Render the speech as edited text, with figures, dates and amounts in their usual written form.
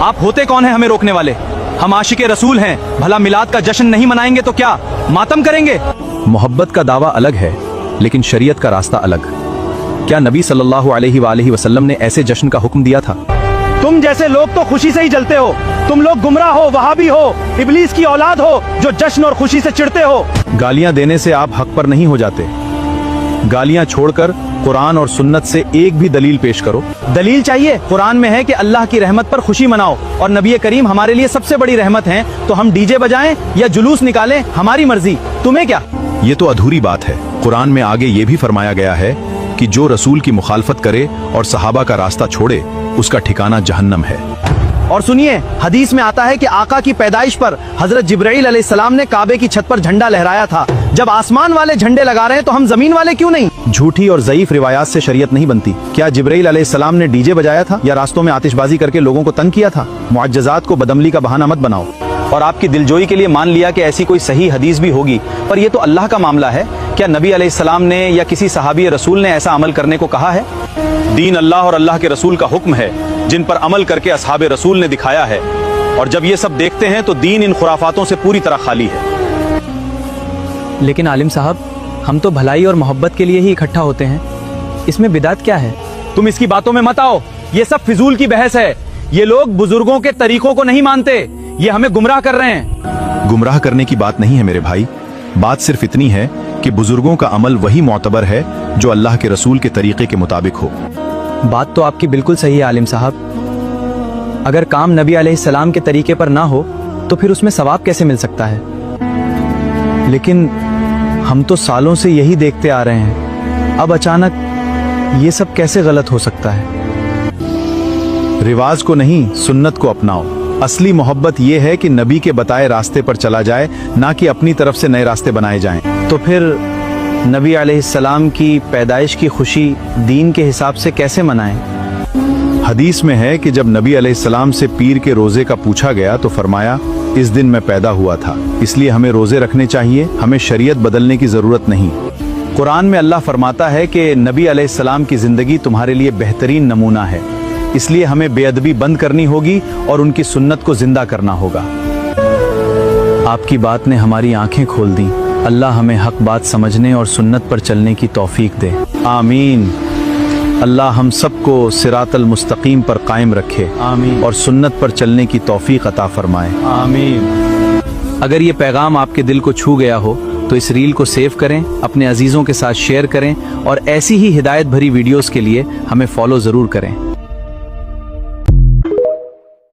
आप होते कौन है हमें रोकने वाले? हम आशिक रसूल हैं, भला मिलाद का जश्न नहीं मनाएंगे तो क्या मातम करेंगे? मोहब्बत का दावा अलग है लेकिन शरीयत का रास्ता अलग। क्या नबी सल्लल्लाहु अलैहि वसल्लम ने ऐसे जश्न का हुक्म दिया था? तुम जैसे लोग तो खुशी से ही जलते हो। तुम लोग गुमराह हो, वहाबी हो, इब्लीस की औलाद हो जो जश्न और खुशी से चिढ़ते हो। गालियां देने से आप हक पर नहीं हो जाते। गालियां छोड़कर कुरान और सुन्नत से एक भी दलील पेश करो। दलील चाहिए? कुरान में है कि अल्लाह की रहमत पर खुशी मनाओ और नबी करीम हमारे लिए सबसे बड़ी रहमत हैं, तो हम डीजे बजाएं या जुलूस निकालें, हमारी मर्जी, तुम्हें क्या? ये तो अधूरी बात है। कुरान में आगे ये भी फरमाया गया है कि जो रसूल की मुखालफत करे और सहाबा का रास्ता छोड़े उसका ठिकाना जहन्नम है। और सुनिए, हदीस में आता है कि आका की पैदाइश पर हजरत जिब्राइल अलैहिस्सलाम ने काबे की छत पर झंडा लहराया था। जब आसमान वाले झंडे लगा रहे हैं तो हम जमीन वाले क्यों नहीं? झूठी और ज़ईफ रिवायात से शरीयत नहीं बनती। क्या जिब्राइल अलैहिस्सलाम ने डीजे बजाया था या रास्तों में आतिशबाजी करके लोगों को तंग किया था? मुअज्जज़ात को बदअमली का बहाना मत बनाओ। और आपकी दिलजोई के लिए मान लिया कि ऐसी कोई सही हदीस भी होगी, पर यह तो अल्लाह का मामला है। क्या नबी अलैहिस्सलाम ने या किसी सहाबी रसूल ने ऐसा अमल करने को कहा है? दीन अल्लाह और अल्लाह के रसूल का हुक्म है, जिन पर अमल करके असहाबे रसूल ने दिखाया है। और जब ये सब देखते हैं तो दीन इन खुराफातों से पूरी तरह खाली है। लेकिन आलिम साहब, हम तो भलाई और मोहब्बत के लिए ही इकट्ठा होते हैं, इसमें बिदात क्या है? तुम इसकी बातों में मत आओ, ये सब फिजूल की बहस है। ये लोग बुजुर्गों के तरीकों को नहीं मानते, ये हमें गुमराह कर रहे हैं। गुमराह करने की बात नहीं है मेरे भाई, बात सिर्फ इतनी है कि बुजुर्गों का अमल वही मोतबर है जो अल्लाह के रसूल के तरीके के मुताबिक हो। बात तो आपकी बिल्कुल सही है आलिम साहब। अगर काम नबी अलैहिस्सलाम के तरीके पर ना हो तो फिर उसमें सवाब कैसे मिल सकता है? लेकिन हम तो सालों से यही देखते आ रहे हैं, अब अचानक ये सब कैसे गलत हो सकता है? रिवाज को नहीं, सुन्नत को अपनाओ। असली मोहब्बत ये है कि नबी के बताए रास्ते पर चला जाए, ना कि अपनी तरफ से नए रास्ते बनाए जाएं। तो फिर नबी अलैहिस्सलाम की पैदाइश की खुशी दीन के हिसाब से कैसे मनाएं? हदीस में है कि जब नबी अलैहिस्सलाम से पीर के रोजे का पूछा गया तो फरमाया, इस दिन मैं पैदा हुआ था, इसलिए हमें रोजे रखने चाहिए, हमें शरीयत बदलने की जरूरत नहीं। कुरान में अल्लाह फरमाता है कि नबी अलैहिस्सलाम की जिंदगी तुम्हारे लिए बेहतरीन नमूना है, इसलिए हमें बेअदबी बंद करनी होगी और उनकी सुन्नत को जिंदा करना होगा। आपकी बात ने हमारी आंखें खोल दी। अल्लाह हमें हक बात समझने और सुन्नत पर चलने की तौफीक दे, आमीन। अल्लाह हम सबको सिरातल मुस्तकीम पर कायम रखे, आमीन, और सुन्नत पर चलने की तौफीक अता फरमाए, आमीन। अगर ये पैगाम आपके दिल को छू गया हो तो इस रील को सेव करें, अपने अजीजों के साथ शेयर करें और ऐसी ही हिदायत भरी वीडियोस के लिए हमें फॉलो जरूर करें।